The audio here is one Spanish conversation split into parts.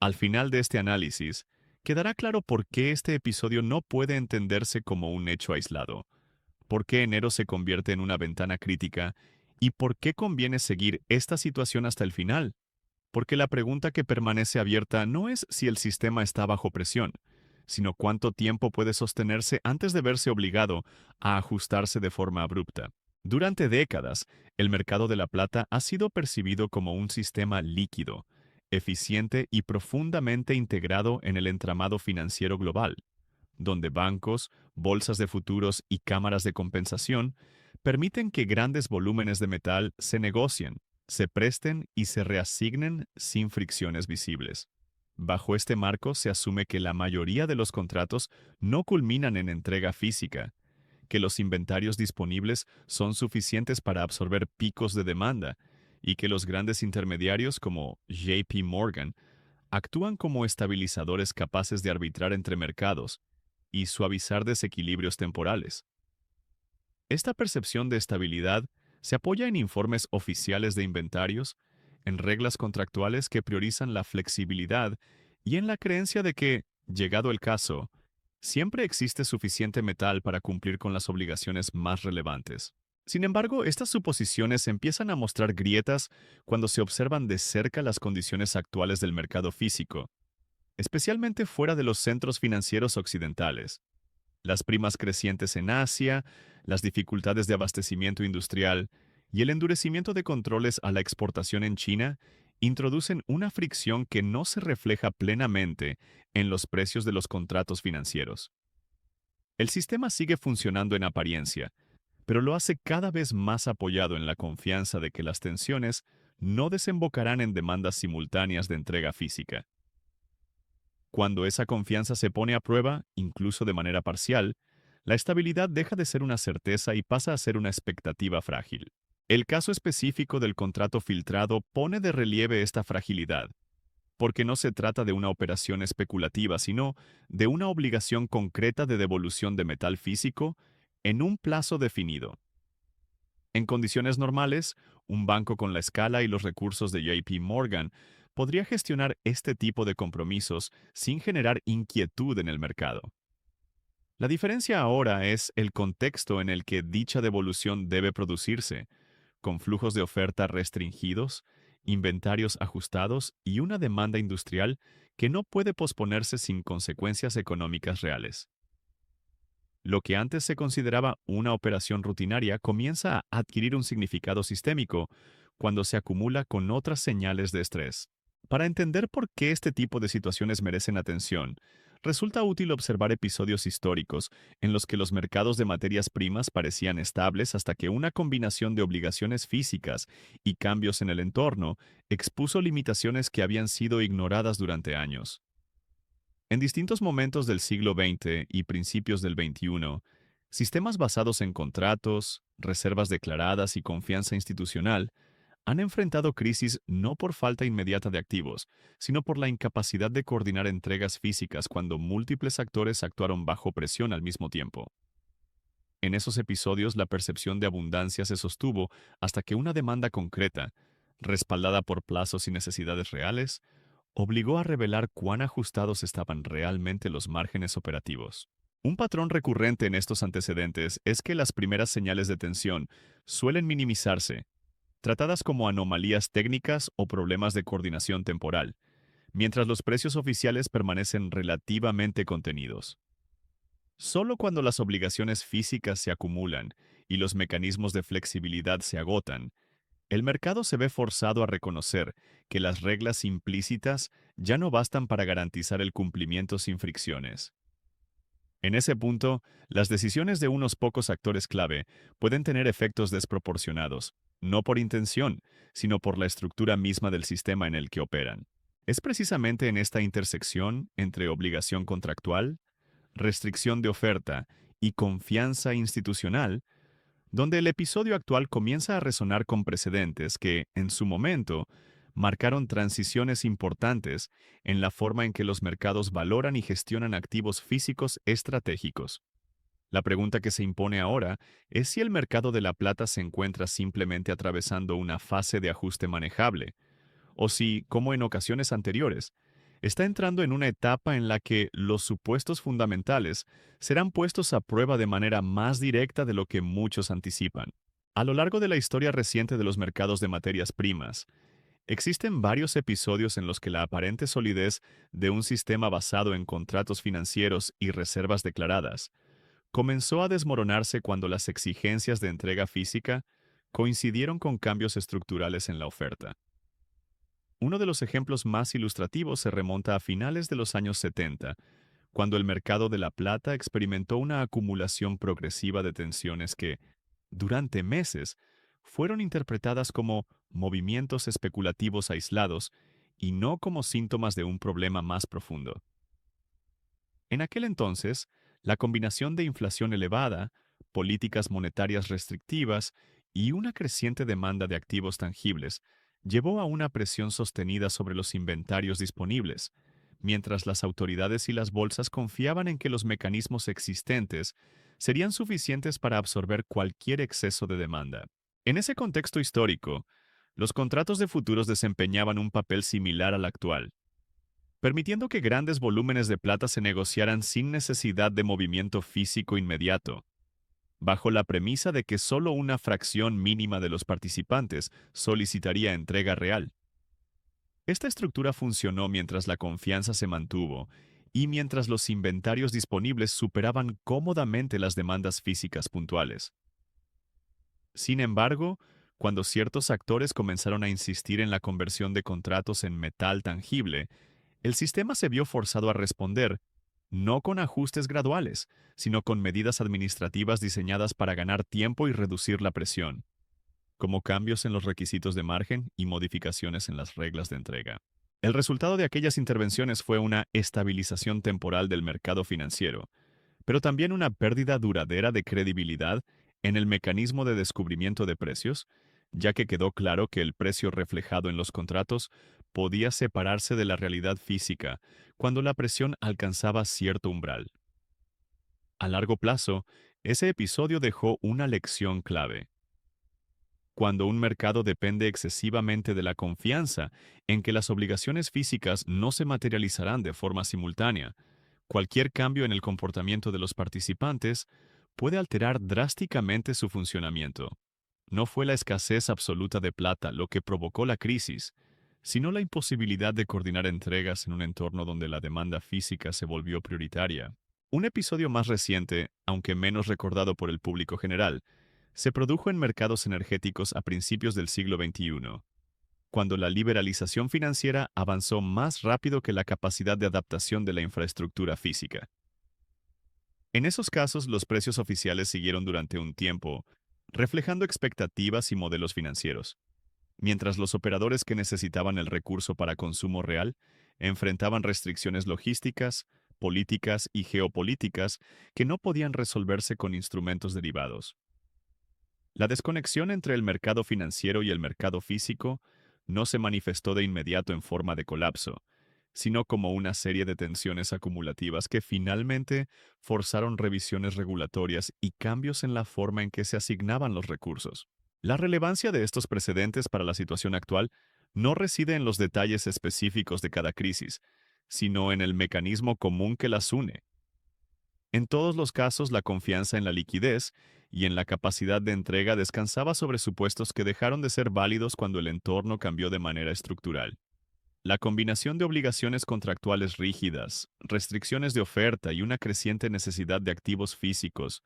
Al final de este análisis, quedará claro por qué este episodio no puede entenderse como un hecho aislado, por qué enero se convierte en una ventana crítica y por qué conviene seguir esta situación hasta el final. Porque la pregunta que permanece abierta no es si el sistema está bajo presión, sino cuánto tiempo puede sostenerse antes de verse obligado a ajustarse de forma abrupta. Durante décadas, el mercado de la plata ha sido percibido como un sistema líquido, eficiente y profundamente integrado en el entramado financiero global, donde bancos, bolsas de futuros y cámaras de compensación permiten que grandes volúmenes de metal se negocien, se presten y se reasignen sin fricciones visibles. Bajo este marco se asume que la mayoría de los contratos no culminan en entrega física, que los inventarios disponibles son suficientes para absorber picos de demanda y que los grandes intermediarios como JP Morgan actúan como estabilizadores capaces de arbitrar entre mercados y suavizar desequilibrios temporales. Esta percepción de estabilidad se apoya en informes oficiales de inventarios, en reglas contractuales que priorizan la flexibilidad y en la creencia de que, llegado el caso, siempre existe suficiente metal para cumplir con las obligaciones más relevantes. Sin embargo, estas suposiciones empiezan a mostrar grietas cuando se observan de cerca las condiciones actuales del mercado físico, especialmente fuera de los centros financieros occidentales. Las primas crecientes en Asia, las dificultades de abastecimiento industrial y el endurecimiento de controles a la exportación en China introducen una fricción que no se refleja plenamente en los precios de los contratos financieros. El sistema sigue funcionando en apariencia, pero lo hace cada vez más apoyado en la confianza de que las tensiones no desembocarán en demandas simultáneas de entrega física. Cuando esa confianza se pone a prueba, incluso de manera parcial, la estabilidad deja de ser una certeza y pasa a ser una expectativa frágil. El caso específico del contrato filtrado pone de relieve esta fragilidad, porque no se trata de una operación especulativa, sino de una obligación concreta de devolución de metal físico en un plazo definido. En condiciones normales, un banco con la escala y los recursos de JP Morgan podría gestionar este tipo de compromisos sin generar inquietud en el mercado. La diferencia ahora es el contexto en el que dicha devolución debe producirse, con flujos de oferta restringidos, inventarios ajustados y una demanda industrial que no puede posponerse sin consecuencias económicas reales. Lo que antes se consideraba una operación rutinaria comienza a adquirir un significado sistémico cuando se acumula con otras señales de estrés. Para entender por qué este tipo de situaciones merecen atención, resulta útil observar episodios históricos en los que los mercados de materias primas parecían estables hasta que una combinación de obligaciones físicas y cambios en el entorno expuso limitaciones que habían sido ignoradas durante años. En distintos momentos del siglo XX y principios del XXI, sistemas basados en contratos, reservas declaradas y confianza institucional han enfrentado crisis no por falta inmediata de activos, sino por la incapacidad de coordinar entregas físicas cuando múltiples actores actuaron bajo presión al mismo tiempo. En esos episodios la percepción de abundancia se sostuvo hasta que una demanda concreta, respaldada por plazos y necesidades reales, obligó a revelar cuán ajustados estaban realmente los márgenes operativos. Un patrón recurrente en estos antecedentes es que las primeras señales de tensión suelen minimizarse, tratadas como anomalías técnicas o problemas de coordinación temporal, mientras los precios oficiales permanecen relativamente contenidos. Solo cuando las obligaciones físicas se acumulan y los mecanismos de flexibilidad se agotan, el mercado se ve forzado a reconocer que las reglas implícitas ya no bastan para garantizar el cumplimiento sin fricciones. En ese punto, las decisiones de unos pocos actores clave pueden tener efectos desproporcionados, no por intención, sino por la estructura misma del sistema en el que operan. Es precisamente en esta intersección entre obligación contractual, restricción de oferta y confianza institucional donde el episodio actual comienza a resonar con precedentes que, en su momento, marcaron transiciones importantes en la forma en que los mercados valoran y gestionan activos físicos estratégicos. La pregunta que se impone ahora es si el mercado de la plata se encuentra simplemente atravesando una fase de ajuste manejable, o si, como en ocasiones anteriores, está entrando en una etapa en la que los supuestos fundamentales serán puestos a prueba de manera más directa de lo que muchos anticipan. A lo largo de la historia reciente de los mercados de materias primas, existen varios episodios en los que la aparente solidez de un sistema basado en contratos financieros y reservas declaradas comenzó a desmoronarse cuando las exigencias de entrega física coincidieron con cambios estructurales en la oferta. Uno de los ejemplos más ilustrativos se remonta a finales de los años 70, cuando el mercado de la plata experimentó una acumulación progresiva de tensiones que, durante meses, fueron interpretadas como movimientos especulativos aislados y no como síntomas de un problema más profundo. En aquel entonces, la combinación de inflación elevada, políticas monetarias restrictivas y una creciente demanda de activos tangibles llevó a una presión sostenida sobre los inventarios disponibles, mientras las autoridades y las bolsas confiaban en que los mecanismos existentes serían suficientes para absorber cualquier exceso de demanda. En ese contexto histórico, los contratos de futuros desempeñaban un papel similar al actual, permitiendo que grandes volúmenes de plata se negociaran sin necesidad de movimiento físico inmediato, bajo la premisa de que solo una fracción mínima de los participantes solicitaría entrega real. Esta estructura funcionó mientras la confianza se mantuvo y mientras los inventarios disponibles superaban cómodamente las demandas físicas puntuales. Sin embargo, cuando ciertos actores comenzaron a insistir en la conversión de contratos en metal tangible, el sistema se vio forzado a responder, no con ajustes graduales, sino con medidas administrativas diseñadas para ganar tiempo y reducir la presión, como cambios en los requisitos de margen y modificaciones en las reglas de entrega. El resultado de aquellas intervenciones fue una estabilización temporal del mercado financiero, pero también una pérdida duradera de credibilidad en el mecanismo de descubrimiento de precios, ya que quedó claro que el precio reflejado en los contratos podía separarse de la realidad física cuando la presión alcanzaba cierto umbral. A largo plazo, ese episodio dejó una lección clave. Cuando un mercado depende excesivamente de la confianza en que las obligaciones físicas no se materializarán de forma simultánea, cualquier cambio en el comportamiento de los participantes puede alterar drásticamente su funcionamiento. No fue la escasez absoluta de plata lo que provocó la crisis, sino la imposibilidad de coordinar entregas en un entorno donde la demanda física se volvió prioritaria. Un episodio más reciente, aunque menos recordado por el público general, se produjo en mercados energéticos a principios del siglo XXI, cuando la liberalización financiera avanzó más rápido que la capacidad de adaptación de la infraestructura física. En esos casos, los precios oficiales siguieron durante un tiempo, reflejando expectativas y modelos financieros, mientras los operadores que necesitaban el recurso para consumo real enfrentaban restricciones logísticas, políticas y geopolíticas que no podían resolverse con instrumentos derivados. La desconexión entre el mercado financiero y el mercado físico no se manifestó de inmediato en forma de colapso, sino como una serie de tensiones acumulativas que finalmente forzaron revisiones regulatorias y cambios en la forma en que se asignaban los recursos. La relevancia de estos precedentes para la situación actual no reside en los detalles específicos de cada crisis, sino en el mecanismo común que las une. En todos los casos, la confianza en la liquidez y en la capacidad de entrega descansaba sobre supuestos que dejaron de ser válidos cuando el entorno cambió de manera estructural. La combinación de obligaciones contractuales rígidas, restricciones de oferta y una creciente necesidad de activos físicos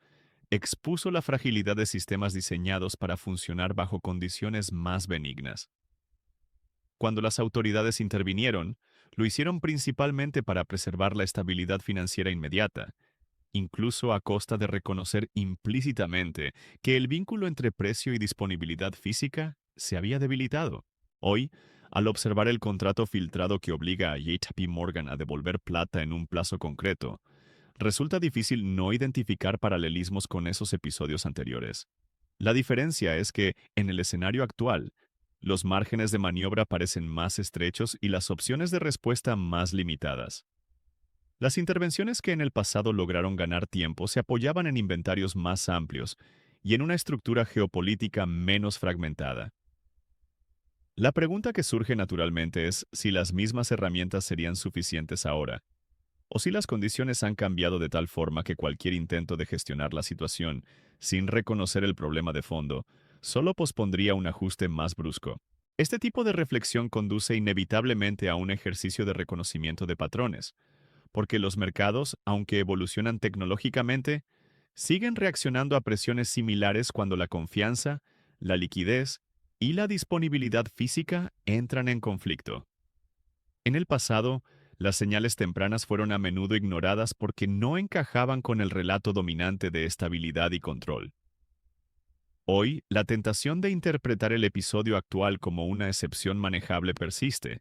expuso la fragilidad de sistemas diseñados para funcionar bajo condiciones más benignas. Cuando las autoridades intervinieron, lo hicieron principalmente para preservar la estabilidad financiera inmediata, incluso a costa de reconocer implícitamente que el vínculo entre precio y disponibilidad física se había debilitado. Hoy, al observar el contrato filtrado que obliga a JP Morgan a devolver plata en un plazo concreto, resulta difícil no identificar paralelismos con esos episodios anteriores. La diferencia es que, en el escenario actual, los márgenes de maniobra parecen más estrechos y las opciones de respuesta más limitadas. Las intervenciones que en el pasado lograron ganar tiempo se apoyaban en inventarios más amplios y en una estructura geopolítica menos fragmentada. La pregunta que surge naturalmente es si las mismas herramientas serían suficientes ahora, o si las condiciones han cambiado de tal forma que cualquier intento de gestionar la situación, sin reconocer el problema de fondo, solo pospondría un ajuste más brusco. Este tipo de reflexión conduce inevitablemente a un ejercicio de reconocimiento de patrones, porque los mercados, aunque evolucionan tecnológicamente, siguen reaccionando a presiones similares cuando la confianza, la liquidez y la disponibilidad física entran en conflicto. En el pasado, las señales tempranas fueron a menudo ignoradas porque no encajaban con el relato dominante de estabilidad y control. Hoy, la tentación de interpretar el episodio actual como una excepción manejable persiste,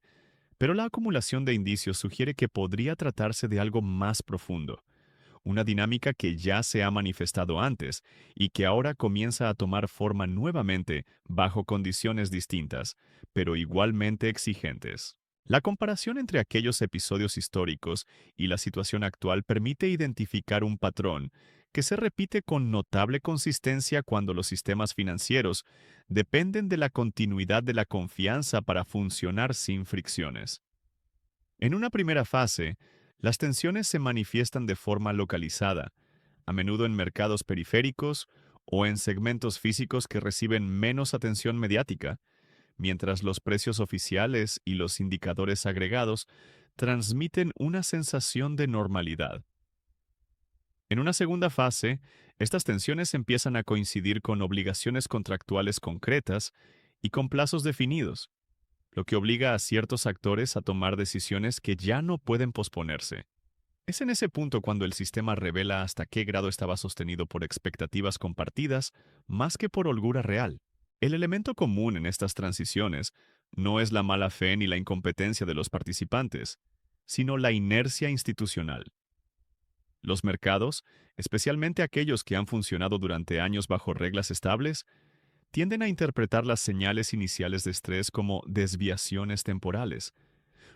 pero la acumulación de indicios sugiere que podría tratarse de algo más profundo, una dinámica que ya se ha manifestado antes y que ahora comienza a tomar forma nuevamente bajo condiciones distintas, pero igualmente exigentes. La comparación entre aquellos episodios históricos y la situación actual permite identificar un patrón que se repite con notable consistencia cuando los sistemas financieros dependen de la continuidad de la confianza para funcionar sin fricciones. En una primera fase, las tensiones se manifiestan de forma localizada, a menudo en mercados periféricos o en segmentos físicos que reciben menos atención mediática, mientras los precios oficiales y los indicadores agregados transmiten una sensación de normalidad. En una segunda fase, estas tensiones empiezan a coincidir con obligaciones contractuales concretas y con plazos definidos, lo que obliga a ciertos actores a tomar decisiones que ya no pueden posponerse. Es en ese punto cuando el sistema revela hasta qué grado estaba sostenido por expectativas compartidas más que por holgura real. El elemento común en estas transiciones no es la mala fe ni la incompetencia de los participantes, sino la inercia institucional. Los mercados, especialmente aquellos que han funcionado durante años bajo reglas estables, tienden a interpretar las señales iniciales de estrés como desviaciones temporales.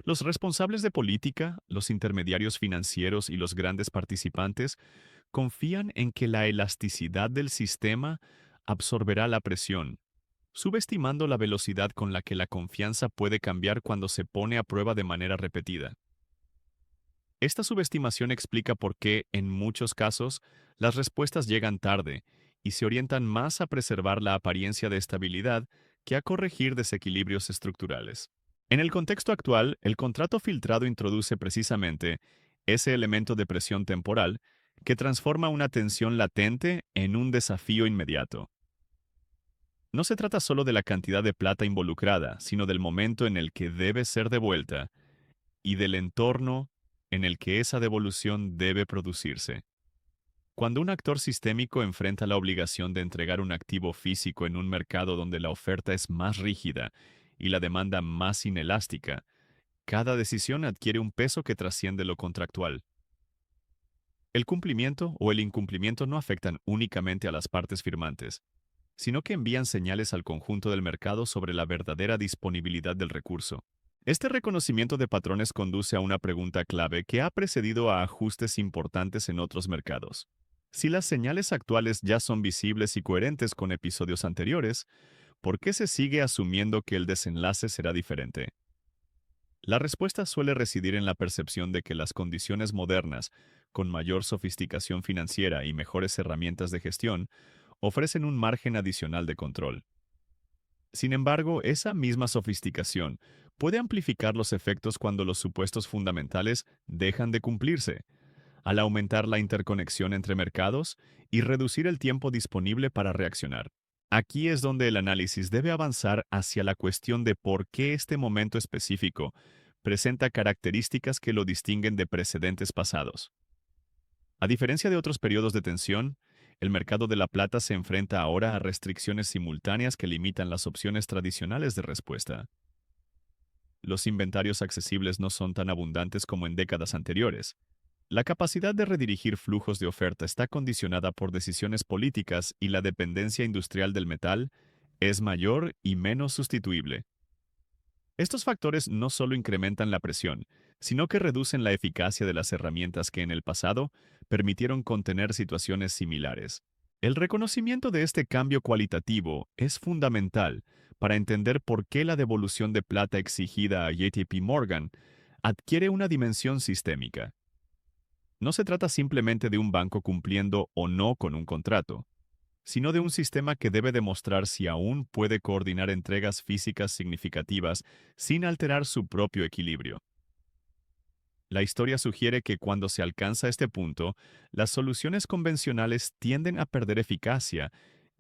Los responsables de política, los intermediarios financieros y los grandes participantes confían en que la elasticidad del sistema absorberá la presión, subestimando la velocidad con la que la confianza puede cambiar cuando se pone a prueba de manera repetida. Esta subestimación explica por qué, en muchos casos, las respuestas llegan tarde y se orientan más a preservar la apariencia de estabilidad que a corregir desequilibrios estructurales. En el contexto actual, el contrato filtrado introduce precisamente ese elemento de presión temporal que transforma una tensión latente en un desafío inmediato. No se trata solo de la cantidad de plata involucrada, sino del momento en el que debe ser devuelta y del entorno en el que esa devolución debe producirse. Cuando un actor sistémico enfrenta la obligación de entregar un activo físico en un mercado donde la oferta es más rígida y la demanda más inelástica, cada decisión adquiere un peso que trasciende lo contractual. El cumplimiento o el incumplimiento no afectan únicamente a las partes firmantes, sino que envían señales al conjunto del mercado sobre la verdadera disponibilidad del recurso. Este reconocimiento de patrones conduce a una pregunta clave que ha precedido a ajustes importantes en otros mercados. Si las señales actuales ya son visibles y coherentes con episodios anteriores, ¿por qué se sigue asumiendo que el desenlace será diferente? La respuesta suele residir en la percepción de que las condiciones modernas, con mayor sofisticación financiera y mejores herramientas de gestión, ofrecen un margen adicional de control. Sin embargo, esa misma sofisticación puede amplificar los efectos cuando los supuestos fundamentales dejan de cumplirse, al aumentar la interconexión entre mercados y reducir el tiempo disponible para reaccionar. Aquí es donde el análisis debe avanzar hacia la cuestión de por qué este momento específico presenta características que lo distinguen de precedentes pasados. A diferencia de otros periodos de tensión, el mercado de la plata se enfrenta ahora a restricciones simultáneas que limitan las opciones tradicionales de respuesta. Los inventarios accesibles no son tan abundantes como en décadas anteriores. La capacidad de redirigir flujos de oferta está condicionada por decisiones políticas y la dependencia industrial del metal es mayor y menos sustituible. Estos factores no solo incrementan la presión, sino que reducen la eficacia de las herramientas que en el pasado permitieron contener situaciones similares. El reconocimiento de este cambio cualitativo es fundamental para entender por qué la devolución de plata exigida a JP Morgan adquiere una dimensión sistémica. No se trata simplemente de un banco cumpliendo o no con un contrato, sino de un sistema que debe demostrar si aún puede coordinar entregas físicas significativas sin alterar su propio equilibrio. La historia sugiere que cuando se alcanza este punto, las soluciones convencionales tienden a perder eficacia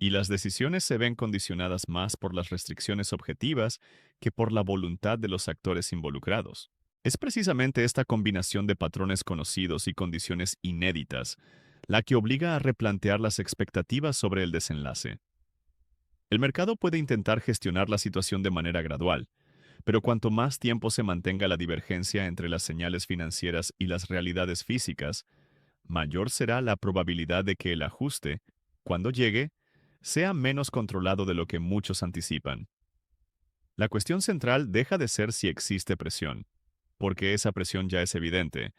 y las decisiones se ven condicionadas más por las restricciones objetivas que por la voluntad de los actores involucrados. Es precisamente esta combinación de patrones conocidos y condiciones inéditas la que obliga a replantear las expectativas sobre el desenlace. El mercado puede intentar gestionar la situación de manera gradual, pero cuanto más tiempo se mantenga la divergencia entre las señales financieras y las realidades físicas, mayor será la probabilidad de que el ajuste, cuando llegue, sea menos controlado de lo que muchos anticipan. La cuestión central deja de ser si existe presión, porque esa presión ya es evidente,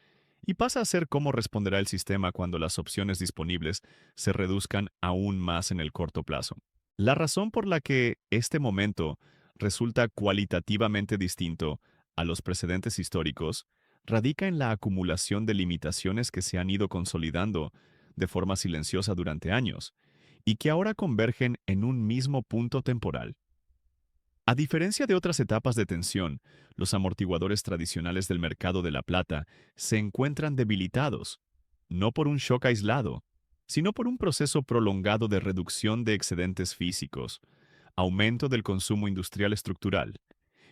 y pasa a ser cómo responderá el sistema cuando las opciones disponibles se reduzcan aún más en el corto plazo. La razón por la que este momento resulta cualitativamente distinto a los precedentes históricos radica en la acumulación de limitaciones que se han ido consolidando de forma silenciosa durante años y que ahora convergen en un mismo punto temporal. A diferencia de otras etapas de tensión, los amortiguadores tradicionales del mercado de la plata se encuentran debilitados, no por un shock aislado, sino por un proceso prolongado de reducción de excedentes físicos, aumento del consumo industrial estructural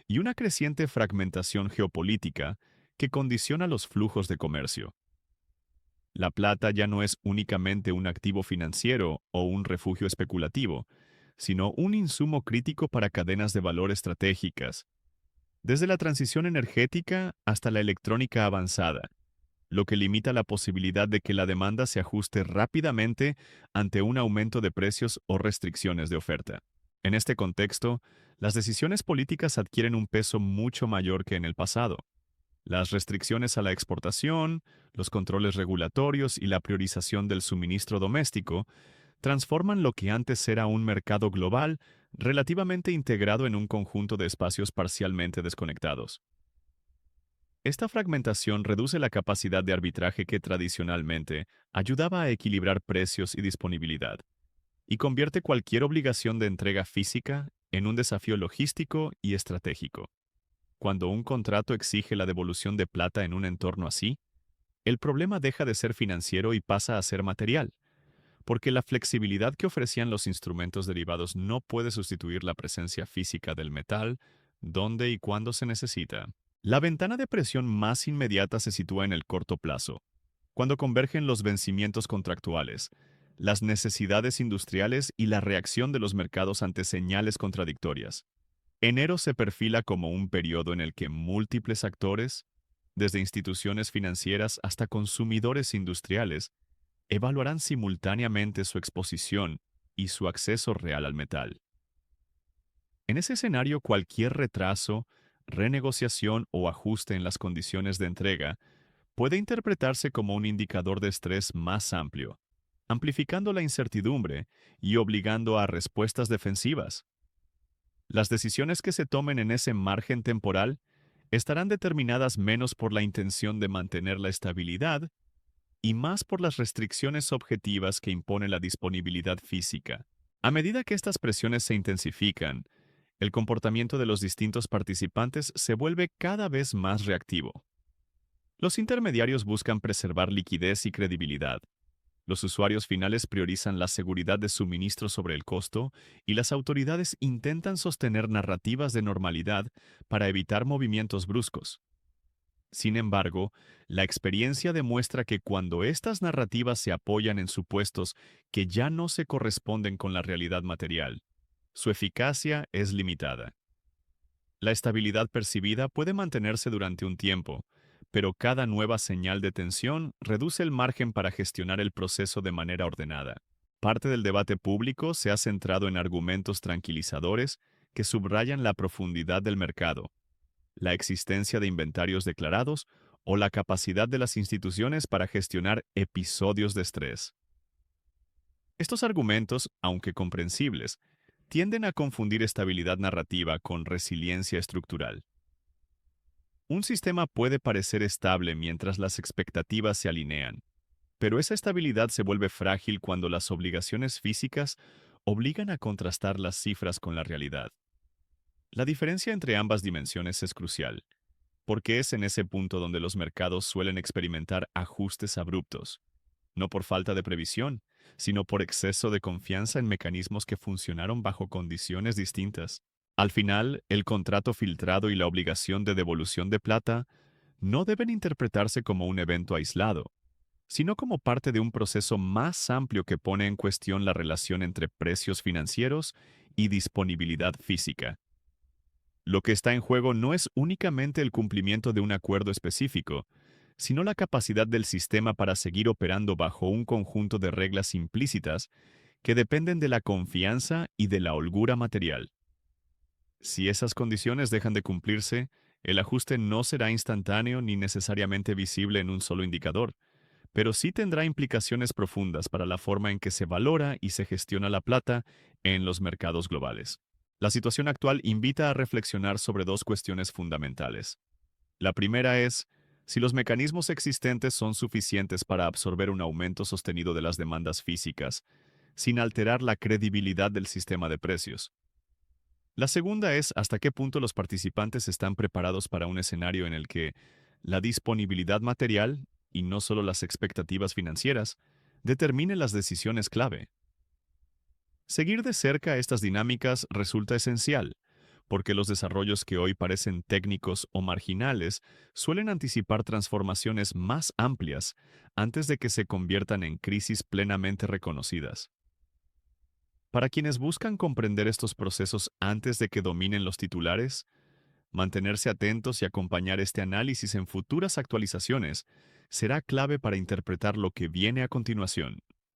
y una creciente fragmentación geopolítica que condiciona los flujos de comercio. La plata ya no es únicamente un activo financiero o un refugio especulativo, sino un insumo crítico para cadenas de valor estratégicas, desde la transición energética hasta la electrónica avanzada, lo que limita la posibilidad de que la demanda se ajuste rápidamente ante un aumento de precios o restricciones de oferta. En este contexto, las decisiones políticas adquieren un peso mucho mayor que en el pasado. Las restricciones a la exportación, los controles regulatorios y la priorización del suministro doméstico transforman lo que antes era un mercado global relativamente integrado en un conjunto de espacios parcialmente desconectados. Esta fragmentación reduce la capacidad de arbitraje que tradicionalmente ayudaba a equilibrar precios y disponibilidad, y convierte cualquier obligación de entrega física en un desafío logístico y estratégico. Cuando un contrato exige la devolución de plata en un entorno así, el problema deja de ser financiero y pasa a ser material, porque la flexibilidad que ofrecían los instrumentos derivados no puede sustituir la presencia física del metal, donde y cuando se necesita. La ventana de presión más inmediata se sitúa en el corto plazo, cuando convergen los vencimientos contractuales, las necesidades industriales y la reacción de los mercados ante señales contradictorias. Enero se perfila como un periodo en el que múltiples actores, desde instituciones financieras hasta consumidores industriales, evaluarán simultáneamente su exposición y su acceso real al metal. En ese escenario, cualquier retraso, renegociación o ajuste en las condiciones de entrega puede interpretarse como un indicador de estrés más amplio, amplificando la incertidumbre y obligando a respuestas defensivas. Las decisiones que se tomen en ese margen temporal estarán determinadas menos por la intención de mantener la estabilidad y más por las restricciones objetivas que impone la disponibilidad física. A medida que estas presiones se intensifican, el comportamiento de los distintos participantes se vuelve cada vez más reactivo. Los intermediarios buscan preservar liquidez y credibilidad. Los usuarios finales priorizan la seguridad de suministro sobre el costo y las autoridades intentan sostener narrativas de normalidad para evitar movimientos bruscos. Sin embargo, la experiencia demuestra que cuando estas narrativas se apoyan en supuestos que ya no se corresponden con la realidad material, su eficacia es limitada. La estabilidad percibida puede mantenerse durante un tiempo, pero cada nueva señal de tensión reduce el margen para gestionar el proceso de manera ordenada. Parte del debate público se ha centrado en argumentos tranquilizadores que subrayan la profundidad del mercado, la existencia de inventarios declarados o la capacidad de las instituciones para gestionar episodios de estrés. Estos argumentos, aunque comprensibles, tienden a confundir estabilidad narrativa con resiliencia estructural. Un sistema puede parecer estable mientras las expectativas se alinean, pero esa estabilidad se vuelve frágil cuando las obligaciones físicas obligan a contrastar las cifras con la realidad. La diferencia entre ambas dimensiones es crucial, porque es en ese punto donde los mercados suelen experimentar ajustes abruptos, no por falta de previsión, sino por exceso de confianza en mecanismos que funcionaron bajo condiciones distintas. Al final, el contrato filtrado y la obligación de devolución de plata no deben interpretarse como un evento aislado, sino como parte de un proceso más amplio que pone en cuestión la relación entre precios financieros y disponibilidad física. Lo que está en juego no es únicamente el cumplimiento de un acuerdo específico, sino la capacidad del sistema para seguir operando bajo un conjunto de reglas implícitas que dependen de la confianza y de la holgura material. Si esas condiciones dejan de cumplirse, el ajuste no será instantáneo ni necesariamente visible en un solo indicador, pero sí tendrá implicaciones profundas para la forma en que se valora y se gestiona la plata en los mercados globales. La situación actual invita a reflexionar sobre dos cuestiones fundamentales. La primera es si los mecanismos existentes son suficientes para absorber un aumento sostenido de las demandas físicas, sin alterar la credibilidad del sistema de precios. La segunda es hasta qué punto los participantes están preparados para un escenario en el que la disponibilidad material, y no solo las expectativas financieras, determine las decisiones clave. Seguir de cerca estas dinámicas resulta esencial, porque los desarrollos que hoy parecen técnicos o marginales suelen anticipar transformaciones más amplias antes de que se conviertan en crisis plenamente reconocidas. Para quienes buscan comprender estos procesos antes de que dominen los titulares, mantenerse atentos y acompañar este análisis en futuras actualizaciones será clave para interpretar lo que viene a continuación.